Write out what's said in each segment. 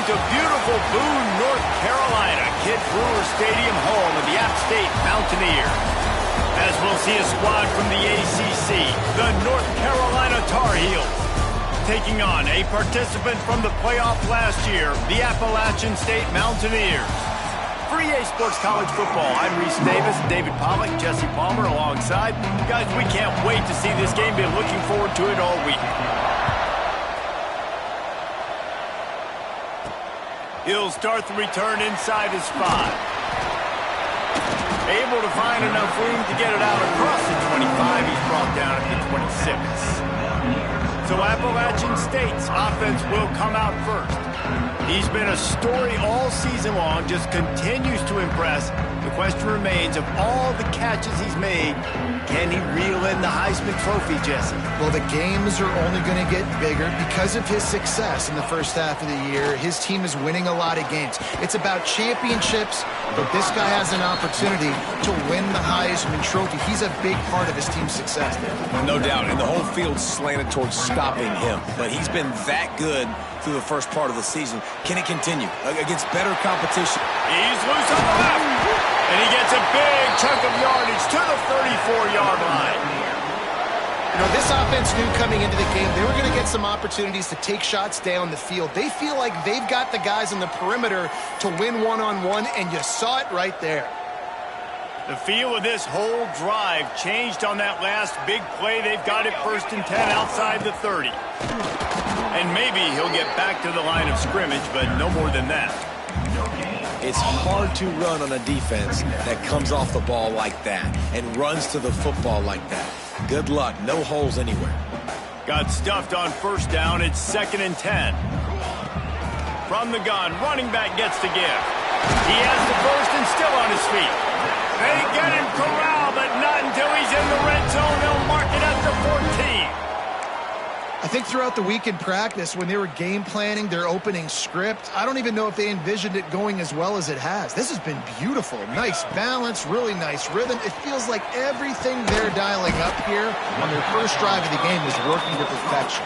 to beautiful Boone, North Carolina, Kid Brewer Stadium, home of the App State Mountaineers. As we'll see a squad from the ACC, the North Carolina Tar Heels, taking on a participant from the playoff last year, the Appalachian State Mountaineers. For EA Sports College Football, I'm Reese Davis, David Pollack, Jesse Palmer alongside. Guys, we can't wait to see this game. Been looking forward to it all week. He'll start the return inside his 5. Able to find enough room to get it out across the 25. He's brought down at the 26. So Appalachian State's offense will come out first. He's been a story all season long, just continues to impress. The question remains, of all the catches he's made, can he reel in the Heisman Trophy, Jesse? Well, the games are only going to get bigger because of his success in the first half of the year. His team is winning a lot of games. It's about championships, but this guy has an opportunity to win the Heisman Trophy. He's a big part of his team's success there. No doubt, and the whole field's slanted towards stopping him. But he's been that good through the first part of the season. Can it continue against better competition? He's loose on the left, and he gets a big chunk of yardage to the 34-yard line. You know, this offense knew coming into the game they were going to get some opportunities to take shots down the field. They feel like they've got the guys on the perimeter to win one-on-one, and you saw it right there. The feel of this whole drive changed on that last big play. They've got it 1st and 10 outside the 30. And maybe he'll get back to the line of scrimmage, but no more than that. It's hard to run on a defense that comes off the ball like that and runs to the football like that. Good luck. No holes anywhere. Got stuffed on 1st down. It's 2nd and 10. From the gun, running back gets the give. He has the 1st and still on his feet. They get him corralled, but not until he's in the red zone. They'll mark it at the 14. I think throughout the week in practice, when they were game planning their opening script, I don't even know if they envisioned it going as well as it has. This has been beautiful. Nice balance, really nice rhythm. It feels like everything they're dialing up here on their first drive of the game is working to perfection.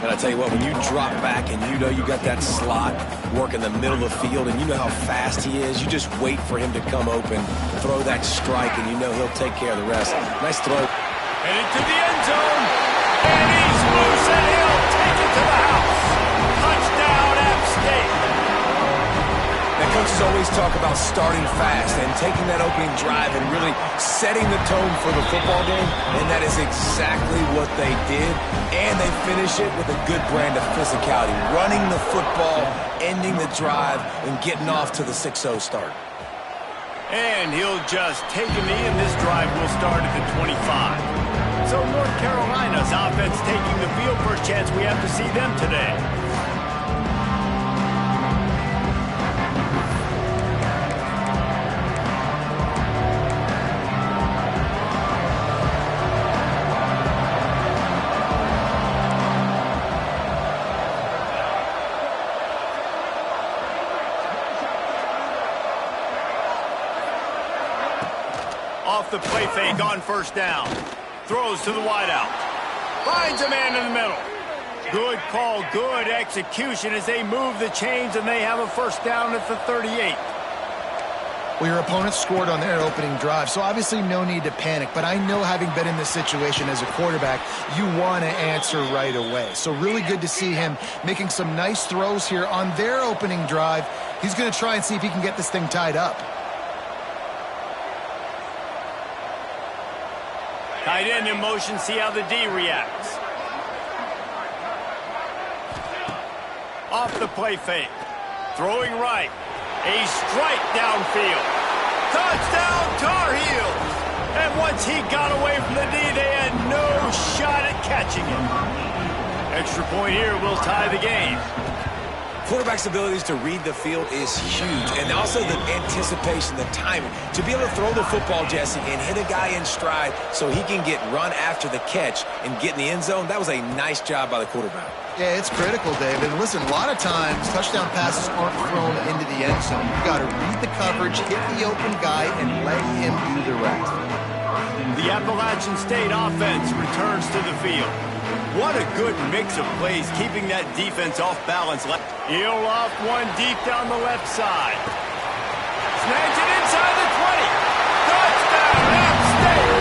And I tell you what, when you drop back and you know you got that slot work in the middle of the field and you know how fast he is, you just wait for him to come open, throw that strike, and you know he'll take care of the rest. Nice throw. And into the end zone. And he's loose, and he'll take it to the house. Touchdown, App State. Now, coaches always talk about starting fast and taking that opening drive and really setting the tone for the football game, and that is exactly what they did. And they finish it with a good brand of physicality, running the football, ending the drive, and getting off to the 6-0 start. And he'll just take a knee, and this drive will start at the 25. So North Carolina's offense taking the field for a chance. We have to see them today. Off the play fake on 1st down. Throws to the wideout. Finds a man in the middle. Good call, good execution as they move the chains, and they have a 1st down at the 38. Well, your opponent scored on their opening drive, so obviously no need to panic. But I know, having been in this situation as a quarterback, you want to answer right away. So really good to see him making some nice throws here on their opening drive. He's going to try and see if he can get this thing tied up. Tight end in motion, see how the D reacts. Off the play fake. Throwing right. A strike downfield. Touchdown, Tar Heels! And once he got away from the D, they had no shot at catching him. Extra point here will tie the game. Quarterback's abilities to read the field is huge, and also the anticipation, the timing. To be able to throw the football, Jesse, and hit a guy in stride so he can get run after the catch and get in the end zone, that was a nice job by the quarterback. Yeah, it's critical, David. And listen, a lot of times touchdown passes aren't thrown into the end zone. You got to read the coverage, hit the open guy, and let him do the rest. The Appalachian State offense returns to the field. What a good mix of plays, keeping that defense off balance. He'll off one deep down the left side. Snags it inside the 20. Touchdown, App State.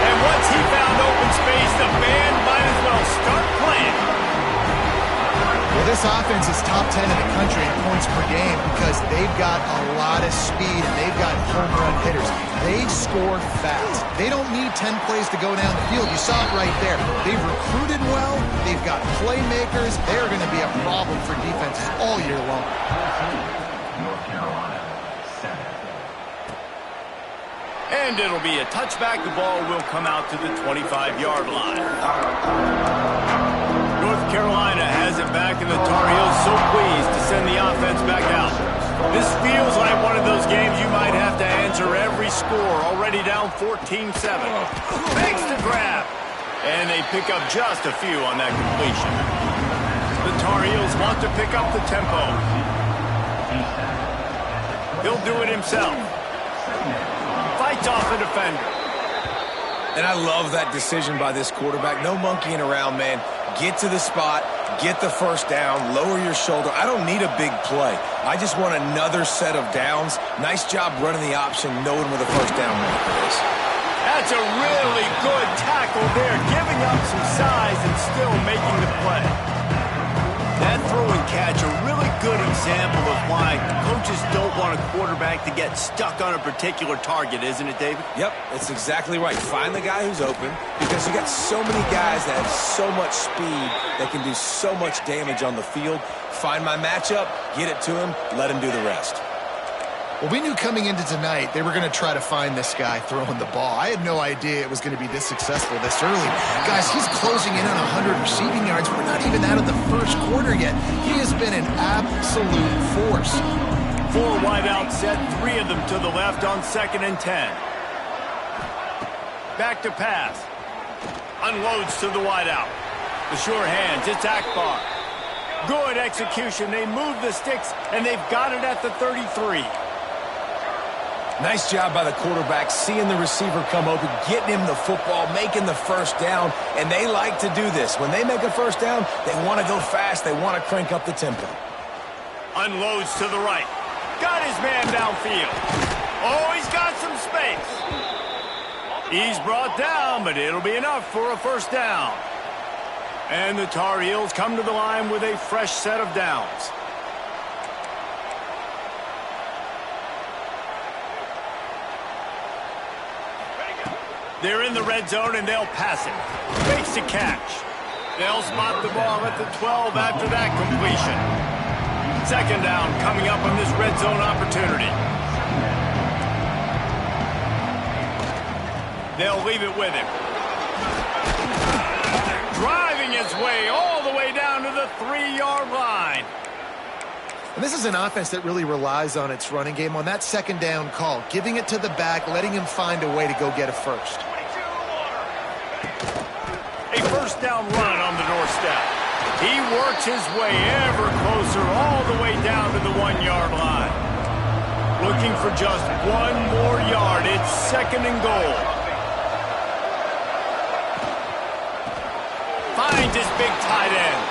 And once he found open space, the band might as well start playing. Well, this offense is top 10 in the country in points per game because they've got a lot of speed and they've got home run hitters. They score fast. They don't need 10 plays to go down the field. You saw it right there. They've recruited well. They've got playmakers. They're going to be a problem for defenses all year long. North Carolina, 7. And it'll be a touchback. The ball will come out to the 25-yard line. North Carolina has it back, and the Tar Heels so pleased to send the offense back out. This feels like one of those games you might have to answer every score. Already down 14-7. Makes the grab. And they pick up just a few on that completion. The Tar Heels want to pick up the tempo. He'll do it himself. Fights off the defender. And I love that decision by this quarterback. No monkeying around, man. Get to the spot, get the first down, lower your shoulder. I don't need a big play. I just want another set of downs. Nice job running the option, knowing where the first down marker is. That's a really good tackle there, giving up some size and still making the play. That throw and catch, a really good example of why coaches don't want a quarterback to get stuck on a particular target, isn't it, David? Yep, that's exactly right. Find the guy who's open, because you got so many guys that have so much speed that can do so much damage on the field. Find my matchup, get it to him, let him do the rest. Well, we knew coming into tonight they were going to try to find this guy throwing the ball. I had no idea it was going to be this successful this early. Guys, he's closing in on 100 receiving yards. We're not even out of the first quarter yet. He has been an absolute force. 4 wideouts set, 3 of them to the left on 2nd and 10. Back to pass. Unloads to the wideout. The sure hands, it's Akbar. Good execution. They move the sticks, and they've got it at the 33. Nice job by the quarterback, seeing the receiver come open, getting him the football, making the first down, and they like to do this. When they make a first down, they want to go fast, they want to crank up the tempo. Unloads to the right. Got his man downfield. Oh, he's got some space. He's brought down, but it'll be enough for a first down. And the Tar Heels come to the line with a fresh set of downs. They're in the red zone, and they'll pass it. Fakes to catch. They'll spot the ball at the 12 after that completion. 2nd down coming up on this red zone opportunity. They'll leave it with him. Driving his way all the way down to the 3-yard line. And this is an offense that really relies on its running game on that 2nd down call, giving it to the back, letting him find a way to go get a first. A first down run on the doorstep. He works his way ever closer all the way down to the 1-yard line. Looking for just 1 more yard. It's 2nd and goal. Finds his big tight end.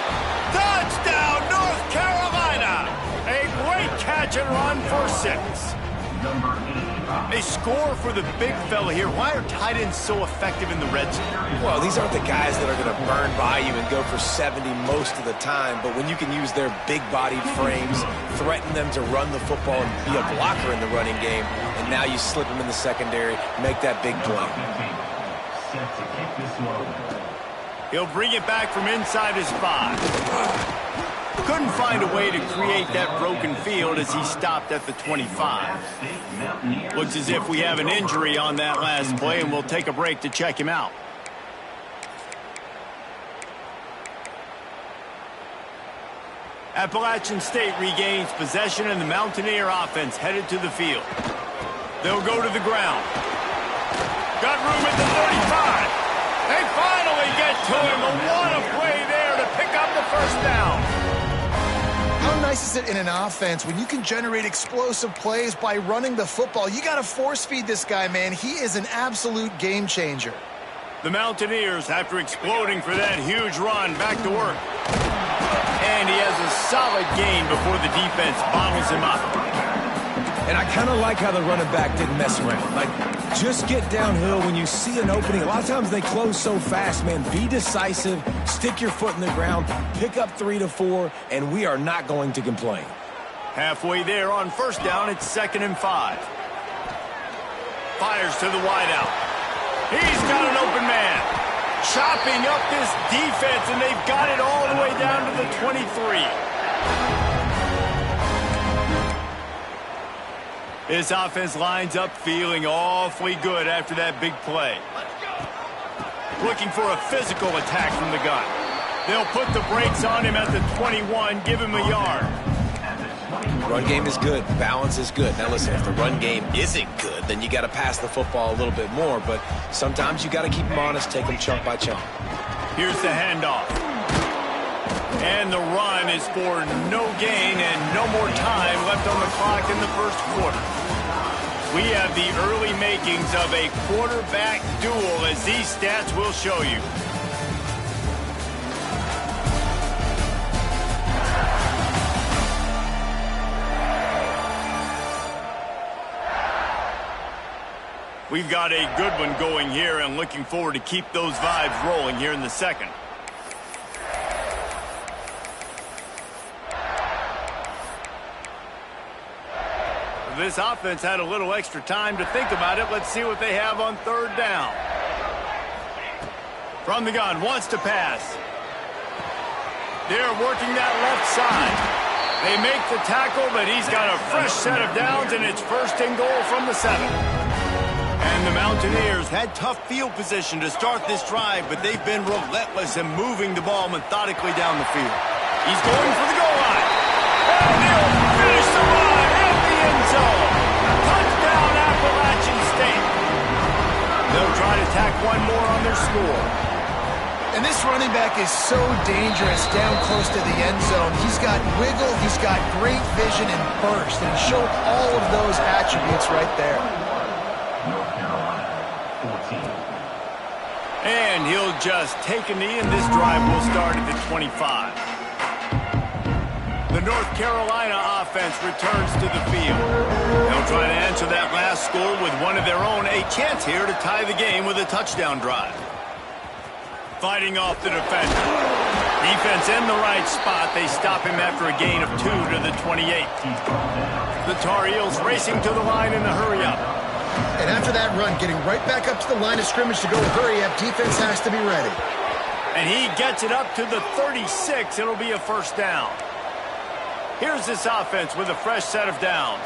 Touchdown, North Carolina! A great catch and run for 6. A score for the big fella here. Why are tight ends so effective in the red zone? Well, these aren't the guys that are going to burn by you and go for 70 most of the time, but when you can use their big-bodied frames, threaten them to run the football and be a blocker in the running game, and now you slip them in the secondary, make that big play. He'll bring it back from inside his 5. Couldn't find a way to create that broken field as he stopped at the 25. Looks as if we have an injury on that last play, and we'll take a break to check him out. Appalachian State regains possession, and the Mountaineer offense headed to the field. They'll go to the ground. Got room at the 35. They finally get to him. What a play there to pick up the first down. How nice misses it in an offense when you can generate explosive plays by running the football. You got to force feed this guy, man. He is an absolute game changer. The Mountaineers, after exploding for that huge run, back to work. And he has a solid gain before the defense bottles him up. And I kind of like how the running back didn't mess around. Like, just get downhill when you see an opening. A lot of times they close so fast, man. Be decisive, stick your foot in the ground, pick up 3 to 4, and we are not going to complain. Halfway there on first down, it's 2nd and 5. Fires to the wideout. He's got an open man. Chopping up this defense, and they've got it all the way down to the 23. This offense lines up feeling awfully good after that big play. Looking for a physical attack from the gun. They'll put the brakes on him at the 21, give him a yard. Run game is good. Balance is good. Now listen, if the run game isn't good, then you got to pass the football a little bit more. But sometimes you got to keep them honest, take them chunk by chunk. Here's the handoff. And the run is for no gain and no more time left on the clock in the first quarter. We have the early makings of a quarterback duel, as these stats will show you. We've got a good one going here, and looking forward to keep those vibes rolling here in the second. This offense had a little extra time to think about it. Let's see what they have on 3rd down. From the gun, wants to pass. They're working that left side. They make the tackle, but he's got a fresh set of downs, and it's 1st and goal from the 7. And the Mountaineers had tough field position to start this drive, but they've been relentless in moving the ball methodically down the field. He's going for the goal line. And he'll finish the run in the end zone. Touchdown, Appalachian State. They'll try to tack one more on their score. And this running back is so dangerous down close to the end zone. He's got wiggle, he's got great vision and burst, and he showed all of those attributes right there. North Carolina, 14. And he'll just take a knee, and this drive will start at the 25. The North Carolina offense returns to the field. They'll try to answer that last score with one of their own. A chance here to tie the game with a touchdown drive. Fighting off the defender. Defense in the right spot. They stop him after a gain of 2 to the 28. The Tar Heels racing to the line in a hurry-up. And after that run, getting right back up to the line of scrimmage to go hurry-up, defense has to be ready. And he gets it up to the 36. It'll be a 1st down. Here's this offense with a fresh set of downs.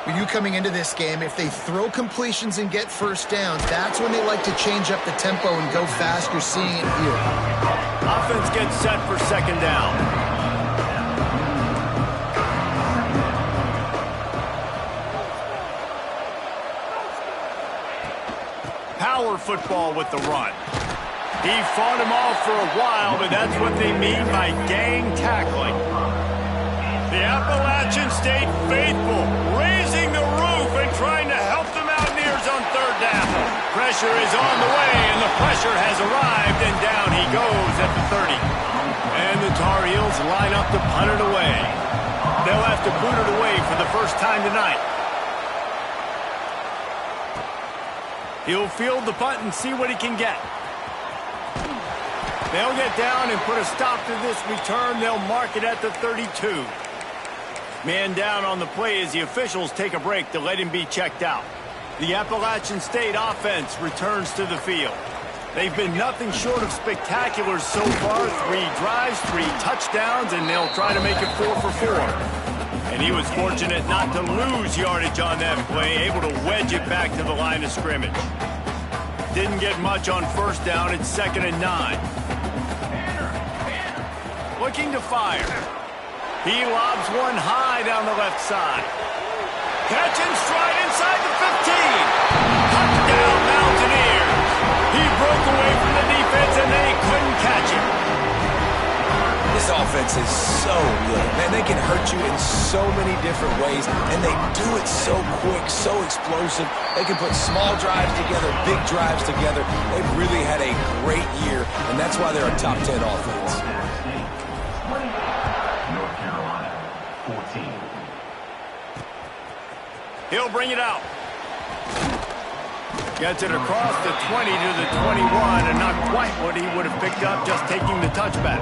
When you coming into this game, if they throw completions and get 1st downs, that's when they like to change up the tempo and go fast. You're seeing it here. Offense gets set for 2nd down. Power football with the run. He fought him off for a while, but that's what they mean by gang tackling. The Appalachian State faithful raising the roof and trying to help the Mountaineers on 3rd down. Pressure is on the way, and the pressure has arrived, and down he goes at the 30. And the Tar Heels line up to punt it away. They'll have to boot it away for the first time tonight. He'll field the punt and see what he can get. They'll get down and put a stop to this return. They'll mark it at the 32. Man down on the play as the officials take a break to let him be checked out. The Appalachian State offense returns to the field. They've been nothing short of spectacular so far. 3 drives, 3 touchdowns, and they'll try to make it 4 for 4. And he was fortunate not to lose yardage on that play, able to wedge it back to the line of scrimmage. Didn't get much on 1st down. It's 2nd and 9. Looking to fire. He lobs one high down the left side. Catch and stride inside the 15. Touchdown, Mountaineers. He broke away from the defense, and they couldn't catch him. This offense offense is so good. Man, they can hurt you in so many different ways, and they do it so quick, so explosive. They can put small drives together, big drives together. They've really had a great year, and that's why they're a top 10 offense. North Carolina, 14. He'll bring it out. Gets it across the 20 to the 21, and not quite what he would have picked up just taking the touchback.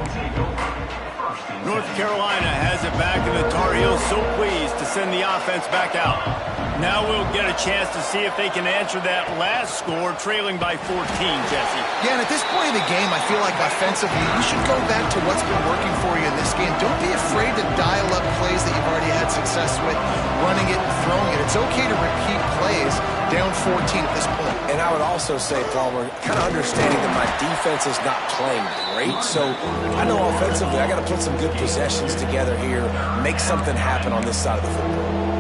North Carolina has it back, and the Tar Heels so pleased to send the offense back out. Now we'll get a chance to see if they can answer that last score, trailing by 14, Jesse. Yeah, and at this point in the game, I feel like offensively, you should go back to what's been working for you in this game. Don't be afraid to dial up plays that you've already had success with, running it and throwing it. It's okay to repeat plays down 14 at this point. And I would also say, Palmer, kind of understanding that my defense is not playing great, so I know offensively I got to put some good possessions together here, make something happen on this side of the football.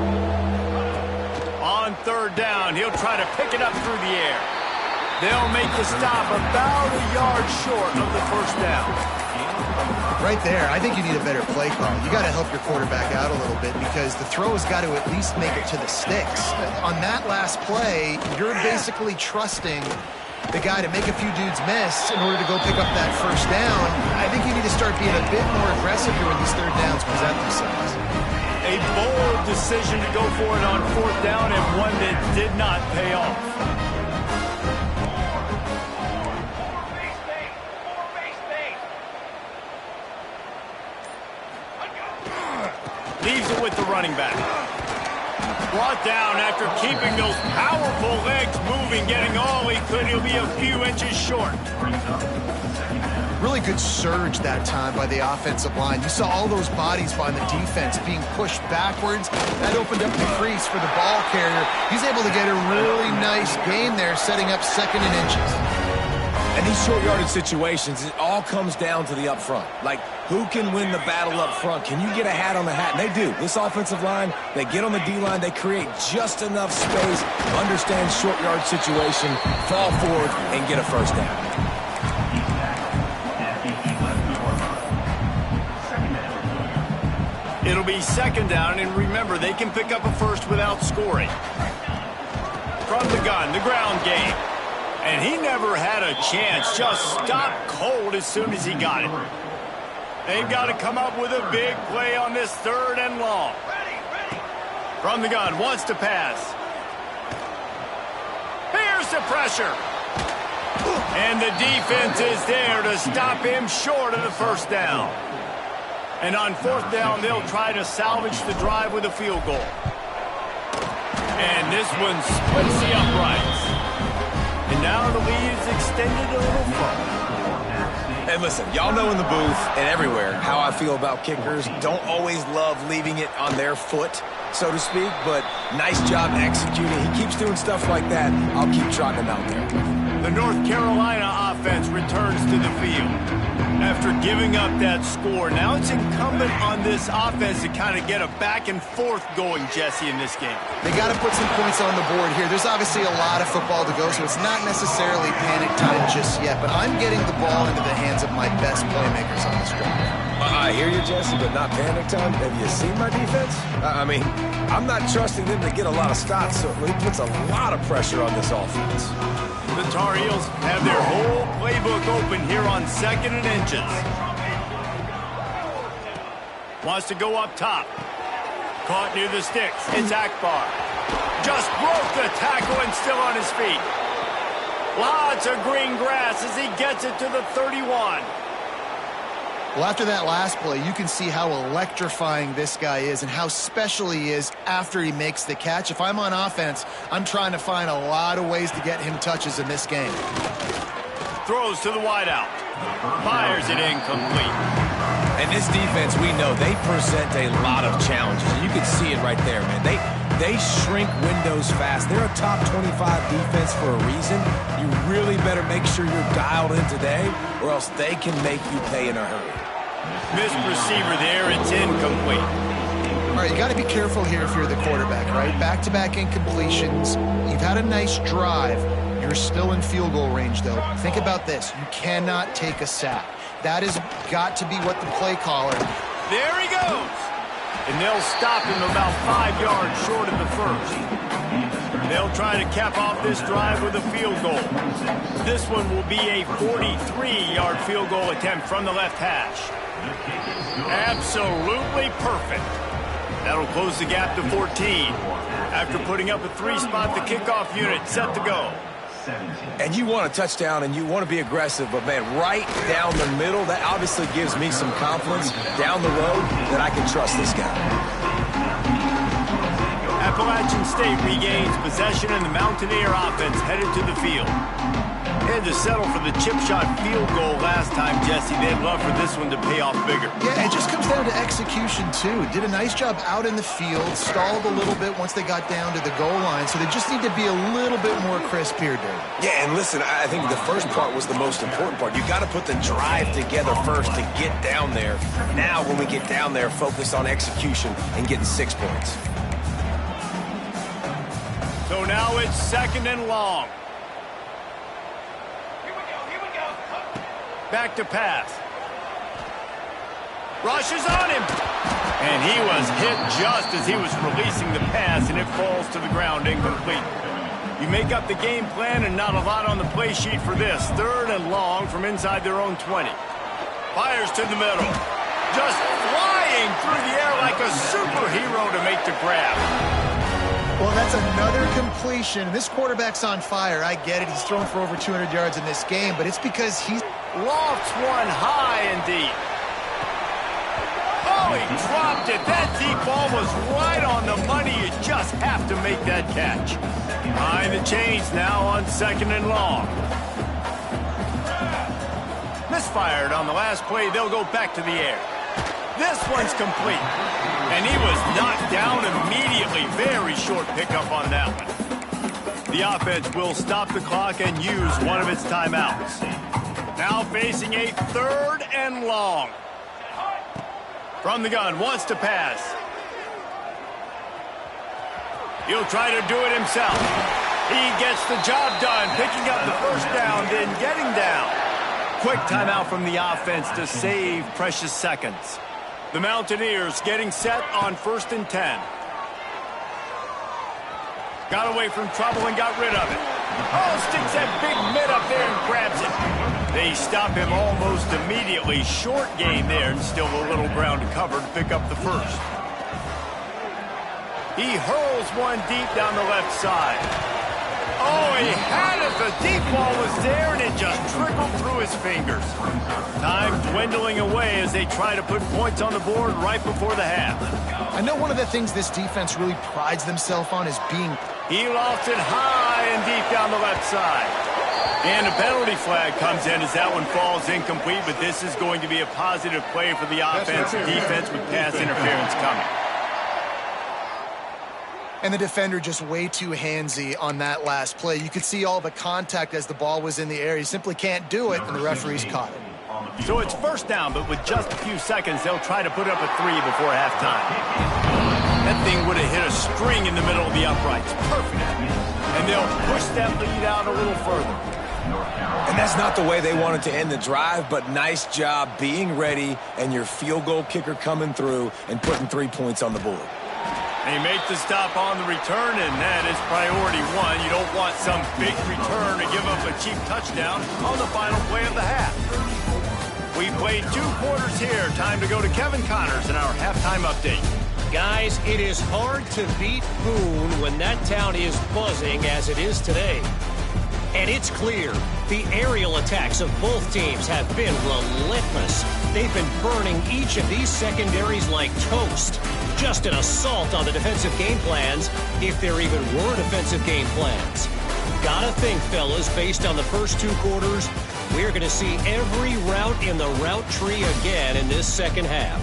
On third down, he'll try to pick it up through the air. They'll make the stop about a yard short of the first down. Right there, I think you need a better play call. You got to help your quarterback out a little bit because the throw has got to at least make it to the sticks. On that last play, you're basically trusting the guy to make a few dudes miss in order to go pick up that first down. I think you need to start being a bit more aggressive here when these third downs present themselves. A bold decision to go for it on fourth down, and one that did not pay off. Leaves it with the running back. Brought down after keeping those powerful legs moving, getting all he could. He'll be a few inches short. Really good surge that time by the offensive line. You saw all those bodies by the defense being pushed backwards. That opened up the crease for the ball carrier. He's able to get a really nice gain there, setting up second and inches. And these short yardage situations, it all comes down to the up front. Like, who can win the battle up front? Can you get a hat on the hat? And they do. This offensive line, they get on the D-line, they create just enough space, understand short yard situation, fall forward, and get a first down. It'll be second down, and remember, they can pick up a first without scoring. From the gun, the ground game. And he never had a chance, just stopped cold as soon as he got it. They've got to come up with a big play on this third and long. From the gun, wants to pass. Here's the pressure. And the defense is there to stop him short of the first down. And on fourth down, they'll try to salvage the drive with a field goal. And this one splits the uprights. And now the lead is extended a little further. And listen, y'all know in the booth and everywhere how I feel about kickers. Don't always love leaving it on their foot, so to speak, but nice job executing. He keeps doing stuff like that. I'll keep trotting him out there. The North Carolina offense returns to the field. After giving up that score, now it's incumbent on this offense to kind of get a back and forth going, Jesse, in this game. They got to put some points on the board here. There's obviously a lot of football to go, so it's not necessarily panic time just yet, but I'm getting the ball into the hands of my best playmakers on this drive. I hear you, Jesse, but not panic time. Have you seen my defense? I mean, I'm not trusting them to get a lot of stops, so he puts a lot of pressure on this offense. The Tar Heels have their whole playbook open here on second and inches. Wants to go up top. Caught near the sticks. It's Akbar. Just broke the tackle and still on his feet. Lots of green grass as he gets it to the 31. Well, after that last play, you can see how electrifying this guy is and how special he is after he makes the catch. If I'm on offense, I'm trying to find a lot of ways to get him touches in this game. Throws to the wideout. Fires it incomplete. And this defense, we know, they present a lot of challenges. You can see it right there, man. They shrink windows fast. They're a top 25 defense for a reason. You really better make sure you're dialed in today, or else they can make you pay in a hurry. Missed receiver there. It's incomplete. All right, you got to be careful here if you're the quarterback, right? Back-to-back incompletions. You've had a nice drive. You're still in field goal range, though. Think about this. You cannot take a sack. That has got to be what the play caller... There he goes! And they'll stop him about 5 yards short of the first. They'll try to cap off this drive with a field goal. This one will be a 43-yard field goal attempt from the left hash. Absolutely perfect. That'll close the gap to 14. After putting up a 3-spot, the kickoff unit set to go. And you want a touchdown and you want to be aggressive, but man, right down the middle, that obviously gives me some confidence down the road that I can trust this guy. Appalachian State regains possession and the Mountaineer offense headed to the field. Had to settle for the chip shot field goal last time, Jesse. They'd love for this one to pay off bigger. Yeah, it just comes down to execution, too. Did a nice job out in the field, stalled a little bit once they got down to the goal line, so they just need to be a little bit more crisp here, Dave. Yeah, and listen, I think the first part was the most important part. You got to put the drive together first to get down there. Now, when we get down there, focus on execution and getting 6 points. So now it's 2nd and long. Back to pass. Rushes on him. And he was hit just as he was releasing the pass, and it falls to the ground incomplete. You make up the game plan and not a lot on the play sheet for this. 3rd and long from inside their own 20. Fires to the middle. Just flying through the air like a superhero to make the grab. Well, that's another completion. This quarterback's on fire. I get it. He's thrown for over 200 yards in this game, but it's because he's... Lofts one high and deep. Oh, he dropped it. That deep ball was right on the money. You just have to make that catch. Behind the chains now on 2nd and long. Misfired on the last play. They'll go back to the air. This one's complete. And he was knocked down immediately. Very short pickup on that one. The offense will stop the clock and use one of its timeouts. Now facing a 3rd and long. From the gun, wants to pass. He'll try to do it himself. He gets the job done, picking up the first down, then getting down. Quick timeout from the offense to save precious seconds. The Mountaineers getting set on 1st and 10. Got away from trouble and got rid of it. Oh, sticks that big mitt up there and grabs it. They stop him almost immediately. Short gain there and still a little ground to cover to pick up the first. He hurls one deep down the left side. Oh, he had it. The deep ball was there and it just trickled through his fingers. Time dwindling away as they try to put points on the board right before the half. I know one of the things this defense really prides themselves on is being... He lofts it high and deep down the left side. And a penalty flag comes in as that one falls incomplete, but this is going to be a positive play for the offense. Defense with pass interference coming. And the defender just way too handsy on that last play. You could see all the contact as the ball was in the air. He simply can't do it, and the referees caught it. So it's 1st down, but with just a few seconds, they'll try to put up a 3 before halftime. That thing would have hit a string in the middle of the uprights. Perfect. And they'll push that lead out a little further. And that's not the way they wanted to end the drive, but nice job being ready and your field goal kicker coming through and putting 3 points on the board. They make the stop on the return, and that is priority 1. You don't want some big return to give up a cheap touchdown on the final play of the half. We played 2 quarters here. Time to go to Kevin Connors in our halftime update. Guys, it is hard to beat Boone when that town is buzzing as it is today. And it's clear, the aerial attacks of both teams have been relentless. They've been burning each of these secondaries like toast. Just an assault on the defensive game plans, if there even were defensive game plans. Gotta think, fellas, based on the first 2 quarters, we're going to see every route in the route tree again in this second half.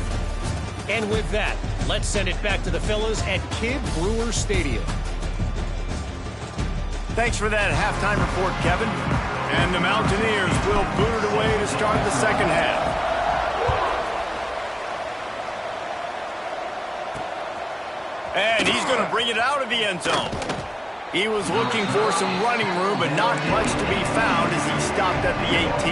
And with that, let's send it back to the fellas at Kidd Brewer Stadium. Thanks for that halftime report, Kevin. And the Mountaineers will boot it away to start the second half. And he's going to bring it out of the end zone. He was looking for some running room, but not much to be found as he stopped at the 18.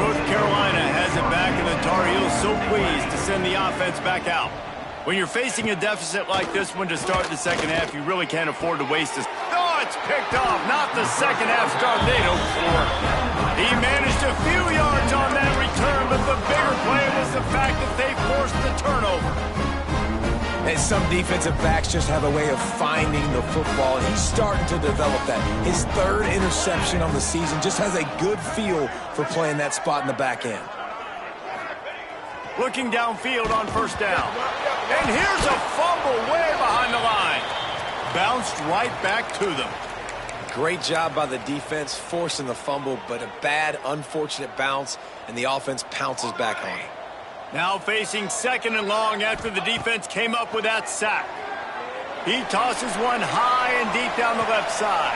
North Carolina has it back, and the Tar Heels so pleased to send the offense back out. When you're facing a deficit like this one to start the second half, you really can't afford to waste this. Oh, it's picked off. Not the second half start they'd hoped for. He managed a few yards on that return, but the bigger play was the fact that they forced the turnover. And some defensive backs just have a way of finding the football, and he's starting to develop that. His third interception on the season, just has a good feel for playing that spot in the back end. Looking downfield on first down. And here's a fumble way behind the line. Bounced right back to them. Great job by the defense forcing the fumble, but a bad, unfortunate bounce, and the offense pounces back on it. Now facing second and long after the defense came up with that sack. He tosses one high and deep down the left side.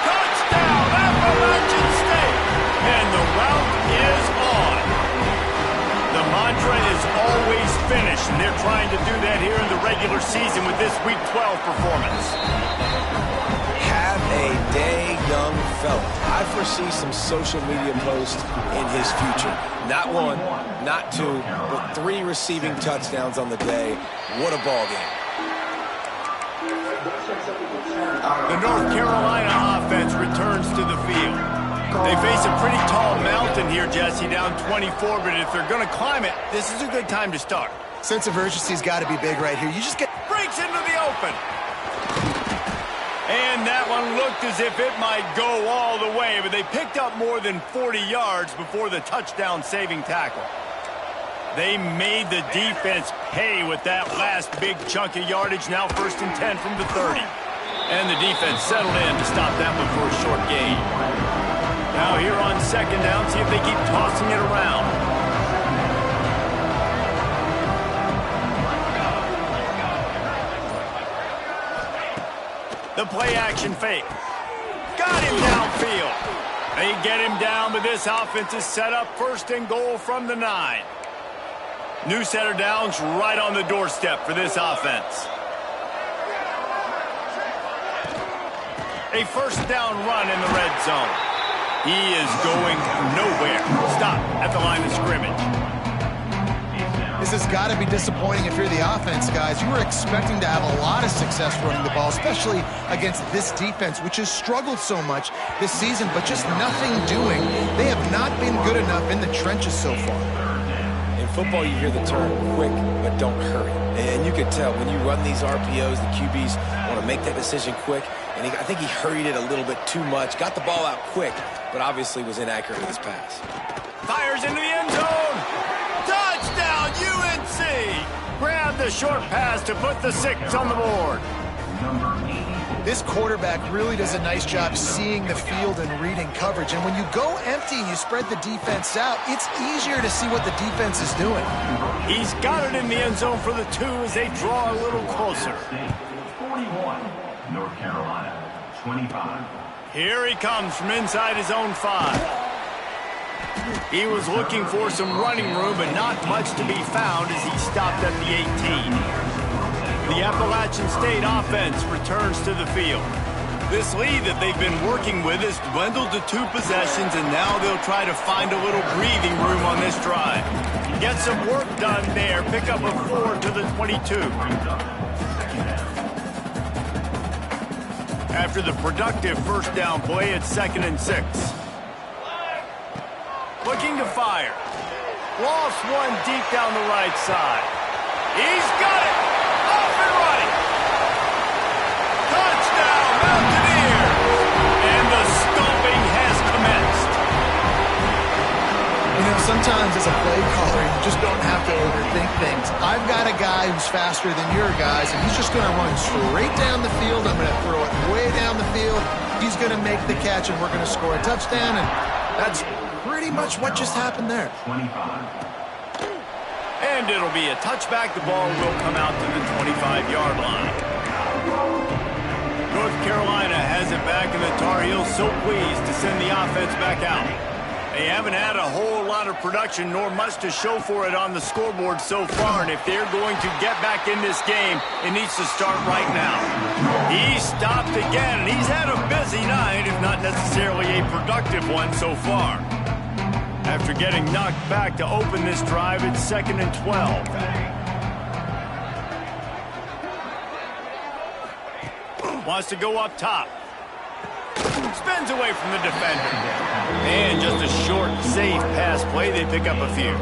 Touchdown, Appalachian State! And the route is on. The mantra is always finish, and they're trying to do that here in the regular season with this Week 12 performance. Have a day, young fella. I foresee some social media posts in his future. Not one, not two, but 3 receiving touchdowns on the day. What a ball game. The North Carolina offense returns to the field. They face a pretty tall mountain here, Jesse, down 24, but if they're going to climb it, this is a good time to start. Sense of urgency's got to be big right here. You just get... Breaks into the open. And that one looked as if it might go all the way, but they picked up more than 40 yards before the touchdown-saving tackle. They made the defense pay with that last big chunk of yardage, now 1st and 10 from the 30. And the defense settled in to stop that one for a short gain. Now here on second down, see if they keep tossing it around. The play-action fake. Got him downfield. They get him down, but this offense is set up 1st and goal from the 9. New set of downs right on the doorstep for this offense. A 1st down run in the red zone. He is going nowhere. Stop at the line of scrimmage. This has got to be disappointing if you're the offense, guys. You were expecting to have a lot of success running the ball, especially against this defense, which has struggled so much this season, but just nothing doing. They have not been good enough in the trenches so far. In football, you hear the term quick, but don't hurry. And you can tell when you run these RPOs, the QBs want to make that decision quick. And I think he hurried it a little bit too much. Got the ball out quick, but obviously was inaccurate with his pass. Fires into the end zone. Touchdown, UNC! Grab the short pass to put the 6 on the board. This quarterback really does a nice job seeing the field and reading coverage. And when you go empty and you spread the defense out, it's easier to see what the defense is doing. He's got it in the end zone for the 2 as they draw a little closer. 41, North Carolina, 25. Here he comes from inside his own 5. He was looking for some running room, but not much to be found as he stopped at the 18. The Appalachian State offense returns to the field. This lead that they've been working with has dwindled to 2 possessions, and now they'll try to find a little breathing room on this drive. Get some work done there. Pick up a 4 to the 22. After the productive 1st down play, it's 2nd and 6. Looking to fire. Lost one deep down the right side. He's got it! Off and running! Touchdown, Mountaineers! And the stomping has commenced. You know, sometimes as a play caller, you just don't have to overthink things. I've got a guy who's faster than your guys, and he's just going to run straight down the field. I'm going to throw it way down the field. He's going to make the catch, and we're going to score a touchdown, and that's pretty much what just happened there. 25. And it'll be a touchback. The ball will come out to the 25-yard line. North Carolina has it back, and the Tar Heels so pleased to send the offense back out. They haven't had a whole lot of production nor much to show for it on the scoreboard so far, and if they're going to get back in this game, it needs to start right now. He stopped again, and he's had a busy night, if not necessarily a productive one so far. After getting knocked back to open this drive, it's 2nd and 12. Wants to go up top. Spins away from the defender. And just a short, safe pass play. They pick up a few.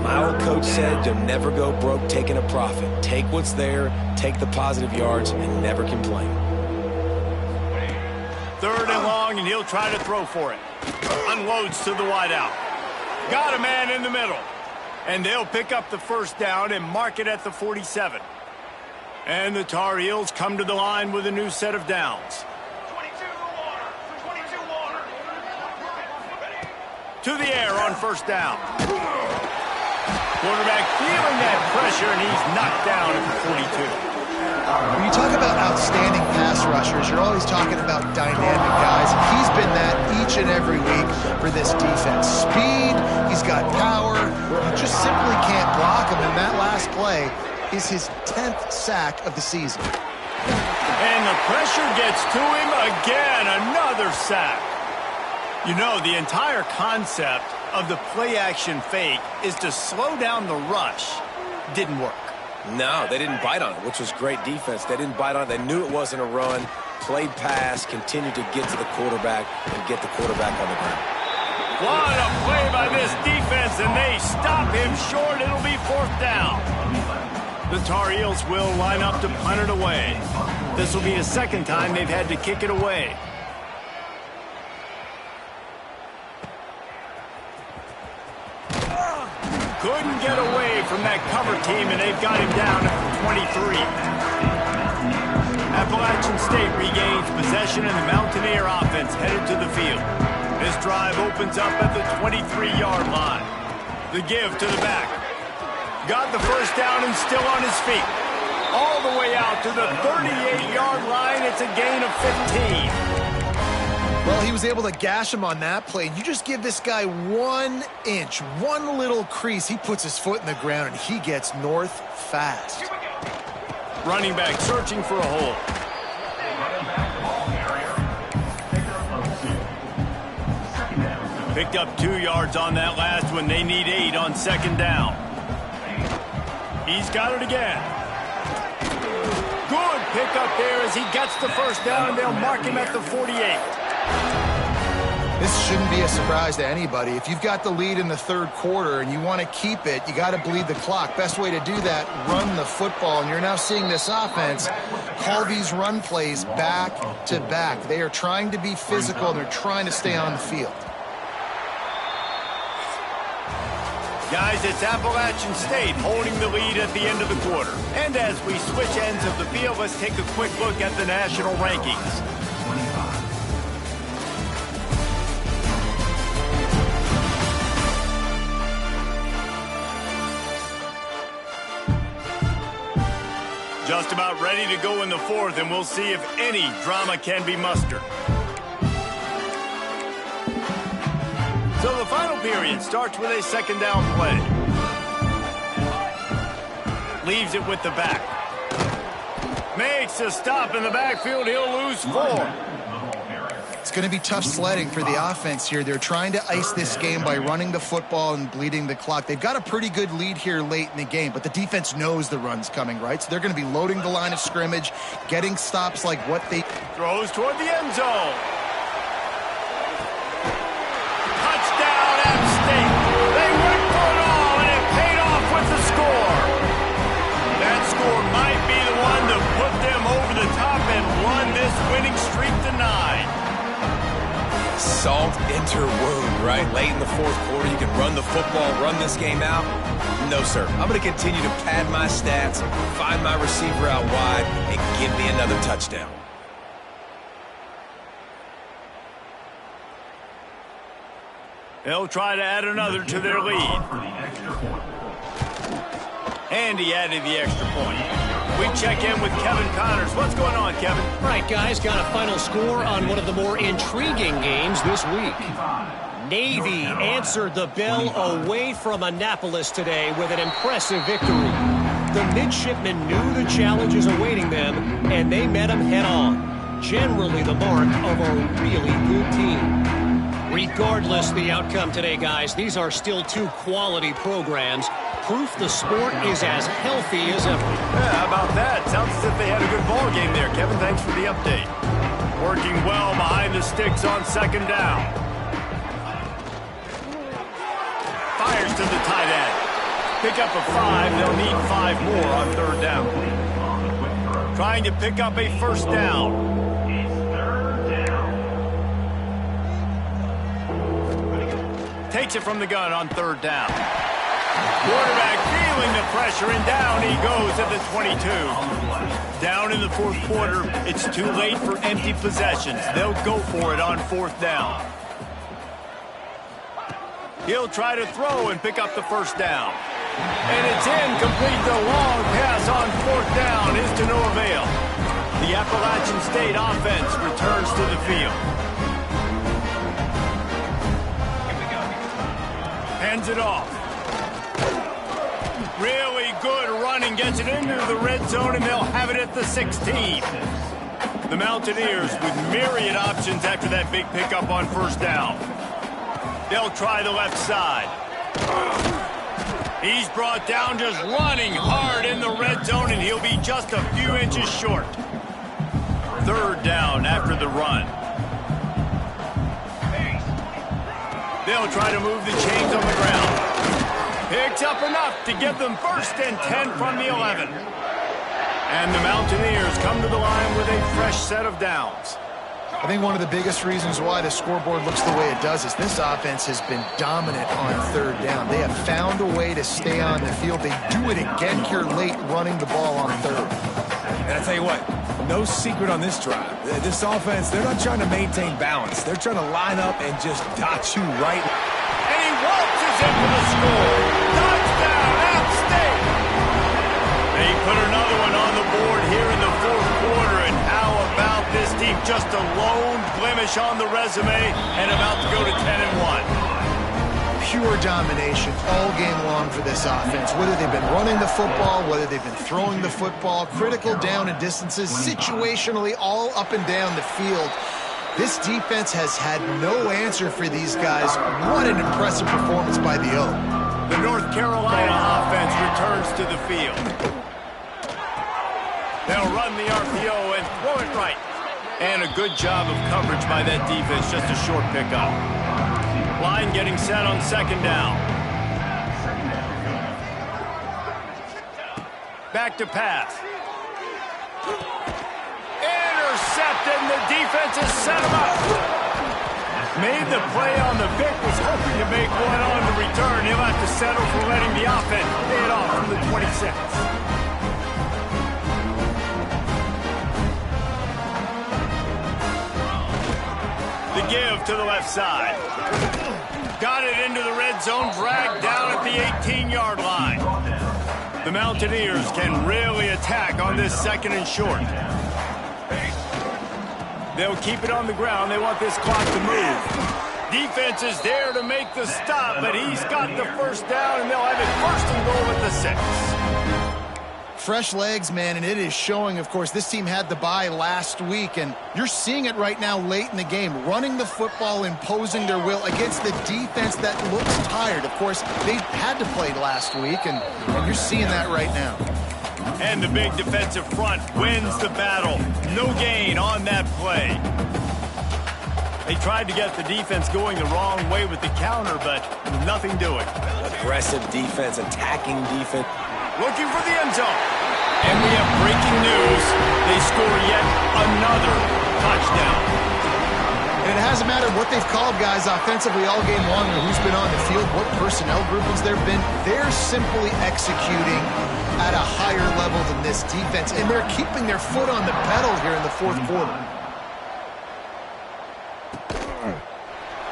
My old coach said you'll never go broke taking a profit. Take what's there, take the positive yards, and never complain. 3rd and long, and he'll try to throw for it. Unloads to the wideout. Got a man in the middle. And they'll pick up the 1st down and mark it at the 47. And the Tar Heels come to the line with a new set of downs. To the air on 1st down. Quarterback feeling that pressure, and he's knocked down at the 42. When you talk about outstanding pass rushers, you're always talking about dynamic guys. He's been that each and every week for this defense. Speed, he's got power. You just simply can't block him, and that last play is his 10th sack of the season. And the pressure gets to him again. Another sack. You know, the entire concept of the play-action fake is to slow down the rush. Didn't work. No, they didn't bite on it, which was great defense. They didn't bite on it. They knew it wasn't a run, played pass, continued to get to the quarterback and get the quarterback on the ground. What a play by this defense, and they stop him short. It'll be 4th down. The Tar Heels will line up to punt it away. This will be the 2nd time they've had to kick it away. Couldn't get away from that cover team, and they've got him down at the 23. Appalachian State regains possession, and the Mountaineer offense headed to the field. This drive opens up at the 23-yard line. The give to the back. Got the 1st down and still on his feet. All the way out to the 38-yard line. It's a gain of 15. Well, he was able to gash him on that play. You just give this guy 1 inch, one little crease. He puts his foot in the ground, and he gets north fast. Running back searching for a hole. Picked up 2 yards on that last one. They need 8 on 2nd down. He's got it again. Good pickup there as he gets the 1st down, and they'll mark him at the 48. This shouldn't be a surprise to anybody. If you've got the lead in the 3rd quarter and you want to keep it, you got to bleed the clock. Best way to do that, run the football. And you're now seeing this offense call these run plays back to back. They are trying to be physical, and they're trying to stay on the field. Guys, it's Appalachian State holding the lead at the end of the quarter. And as we switch ends of the field, let's take a quick look at the national rankings. Just about ready to go in the 4th, and we'll see if any drama can be mustered. So the final period starts with a 2nd down play. Leaves it with the back. Makes a stop in the backfield. He'll lose 4. It's going to be tough sledding for the offense here. They're trying to ice this game by running the football and bleeding the clock. They've got a pretty good lead here late in the game, but the defense knows the run's coming, right? So they're going to be loading the line of scrimmage, getting stops like what they... Throws toward the end zone. Touchdown, App State. They went for it all, and it paid off with the score. That score might be the one to put them over the top and run this winning streak to 9. Salt into wound, right? Late in the 4th quarter, you can run the football, run this game out. No, sir. I'm going to continue to pad my stats, find my receiver out wide, and give me another touchdown. They'll try to add another to their lead. And he added the extra point. We check in with Kevin Connors. What's going on, Kevin? All right, guys, got a final score on one of the more intriguing games this week. Navy answered the bell away from Annapolis today with an impressive victory. The midshipmen knew the challenges awaiting them, and they met them head-on. Generally the mark of a really good team. Regardless the outcome today, guys, these are still two quality programs. Proof the sport is as healthy as ever. Yeah, how about that? Sounds as if they had a good ball game there. Kevin, thanks for the update. Working well behind the sticks on second down. Fires to the tight end. Pick up a 5. They'll need 5 more on third down. Trying to pick up a first down. Takes it from the gun on third down. Quarterback feeling the pressure, and down he goes at the 22. Down in the fourth quarter, it's too late for empty possessions. They'll go for it on fourth down. He'll try to throw and pick up the first down. And it's incomplete. The long pass on fourth down is to no avail. The Appalachian State offense returns to the field. Hands it off. Really good running, gets it into the red zone, and they'll have it at the 16. The Mountaineers with myriad options after that big pickup on first down. They'll try the left side. He's brought down just running hard in the red zone, and he'll be just a few inches short. Third down after the run. They'll try to move the chains on the ground. Picks up enough to give them first and 10 from the 11. And the Mountaineers come to the line with a fresh set of downs. I think one of the biggest reasons why the scoreboard looks the way it does is this offense has been dominant on third down. They have found a way to stay on the field. They do it again here late, running the ball on third. And I tell you what, no secret on this drive. This offense, they're not trying to maintain balance. They're trying to line up and just dot you right. And he waltzes in for the score. Touchdown, App State! They put another one on the board here in the fourth quarter, and how about this team? Just a lone blemish on the resume and about to go to 10-1. Pure domination all game long for this offense. Whether they've been running the football, whether they've been throwing the football, critical down and distances, situationally all up and down the field. This defense has had no answer for these guys. What an impressive performance by the O. The North Carolina offense returns to the field. They'll run the RPO and throw it right. And a good job of coverage by that defense, just a short pickup. Line getting set on second down. Back to pass. Intercepted, and the defense has set him up. Made the play on the Vic, was hoping to make one on the return. He'll have to settle for letting the offense pay it off from the 26. The give to the left side. Got it into the red zone, dragged down at the 18-yard line. The Mountaineers can really attack on this second and short. They'll keep it on the ground. They want this clock to move. Defense is there to make the stop, but he's got the first down, and they'll have it first and goal at the 6. Fresh legs, man, and it is showing, of course. This team had the bye last week, and you're seeing it right now late in the game. Running the football, imposing their will against the defense that looks tired. Of course, they had to play last week, and you're seeing that right now. And the big defensive front wins the battle. No gain on that play. They tried to get the defense going the wrong way with the counter, but nothing doing. Aggressive defense, attacking defense. Looking for the end zone. And we have breaking news. They score yet another touchdown. And it hasn't mattered what they've called guys offensively all game long or who's been on the field, what personnel groupings there have been. They're simply executing at a higher level than this defense, and they're keeping their foot on the pedal here in the fourth quarter.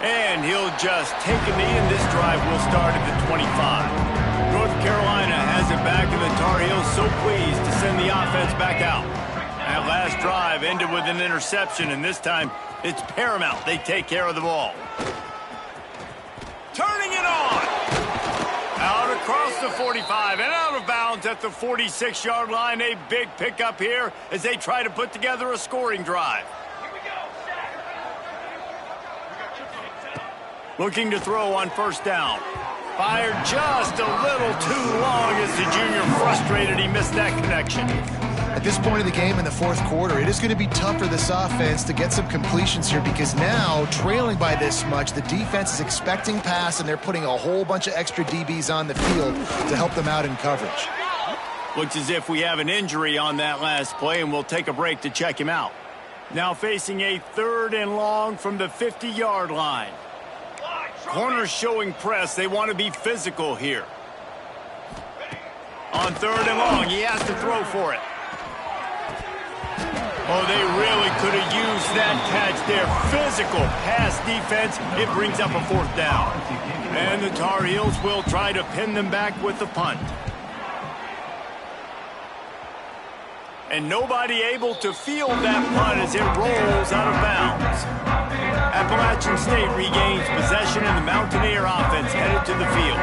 And he'll just take a knee, and this drive will start at the 25. North Carolina has it back, and the Tar Heels so pleased to send the offense back out. That last drive ended with an interception, and this time it's paramount they take care of the ball. across the 45 and out of bounds at the 46-yard line. A big pickup here as they try to put together a scoring drive. Looking to throw on first down. Fired just a little too long as the junior frustrated he missed that connection. At this point of the game in the fourth quarter, it is going to be tough for this offense to get some completions here because now, trailing by this much, the defense is expecting pass, and they're putting a whole bunch of extra DBs on the field to help them out in coverage. Looks as if we have an injury on that last play, and we'll take a break to check him out. Now facing a 3rd and long from the 50-yard line. Corners showing press. They want to be physical here. On 3rd and long, he has to throw for it. Oh, they really could have used that catch there. Physical pass defense. It brings up a 4th down. And the Tar Heels will try to pin them back with the punt. And nobody able to field that punt as it rolls out of bounds. Appalachian State regains possession and the Mountaineer offense headed to the field.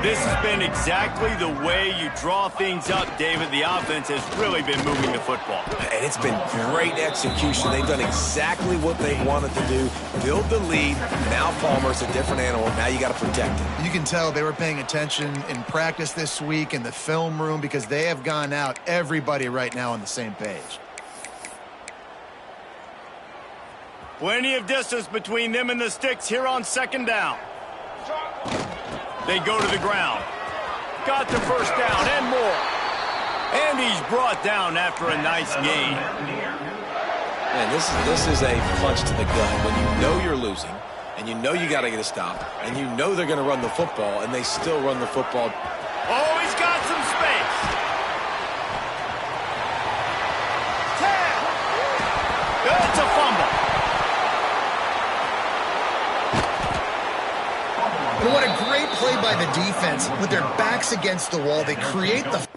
This has been exactly the way you draw things up, David. The offense has really been moving the football. And it's been great execution. They've done exactly what they wanted to do. Build the lead. Now Palmer's a different animal. Now you got to protect him. You can tell they were paying attention in practice this week in the film room because they have gone out, everybody right now on the same page. Plenty of distance between them and the sticks here on 2nd down. They go to the ground. Got the first down and more. And he's brought down after a nice gain. Man, this is a punch to the gut when you know you're losing and you know you got to get a stop and you know they're going to run the football and they still run the football. Oh, he's got some space. 10. It's a fumble. But what a great play by the defense. With their backs against the wall, they create the...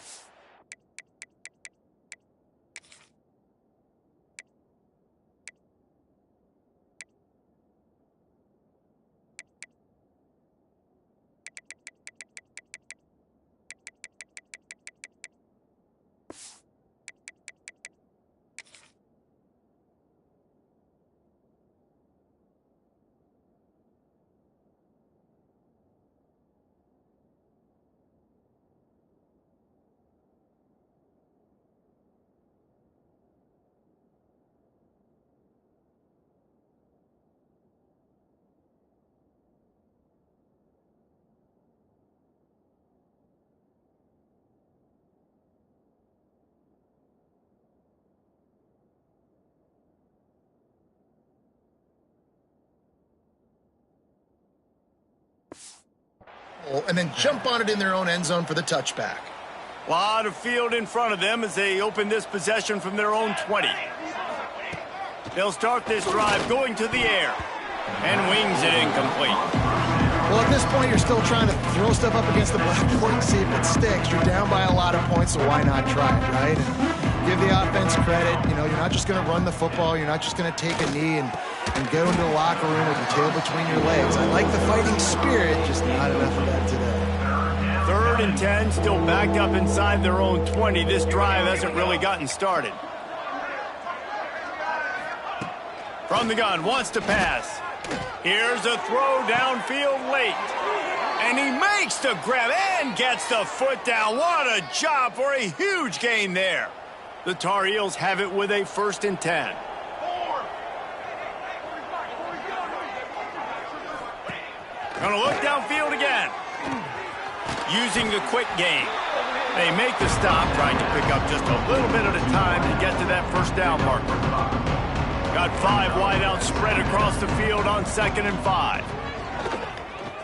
and then jump on it in their own end zone for the touchback. A lot of field in front of them as they open this possession from their own 20. They'll start this drive going to the air and wings it incomplete. Well, at this point, you're still trying to throw stuff up against the blackboard and see if it sticks. You're down by a lot of points, so why not try it, right? And give the offense credit. You know, you're not just going to run the football. You're not just going to take a knee and go into the locker room with your tail between your legs. I like the fighting spirit, just not enough of that today. 3rd and 10, still backed up inside their own 20. This drive hasn't really gotten started. From the gun, wants to pass. Here's a throw downfield late. And he makes the grab and gets the foot down. What a job for a huge gain there. The Tar Heels have it with a 1st and 10. Gonna look downfield again. Using the quick game. They make the stop, trying to pick up just a little bit at a time to get to that 1st down marker. Got 5 wideouts spread across the field on 2nd and 5.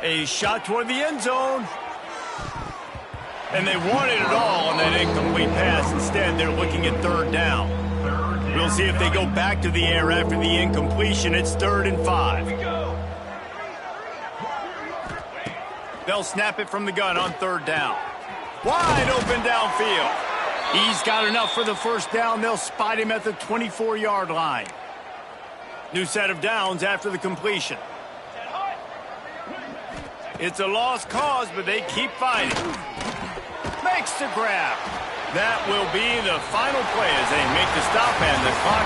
A shot toward the end zone. And they wanted it all on that incomplete pass. Instead, they're looking at 3rd down. We'll see if they go back to the air after the incompletion. It's 3rd and 5. They'll snap it from the gun on 3rd down. Wide open downfield. He's got enough for the 1st down. They'll spot him at the 24-yard line. New set of downs after the completion. It's a lost cause, but they keep fighting. Makes the grab. That will be the final play as they make the stop and the clock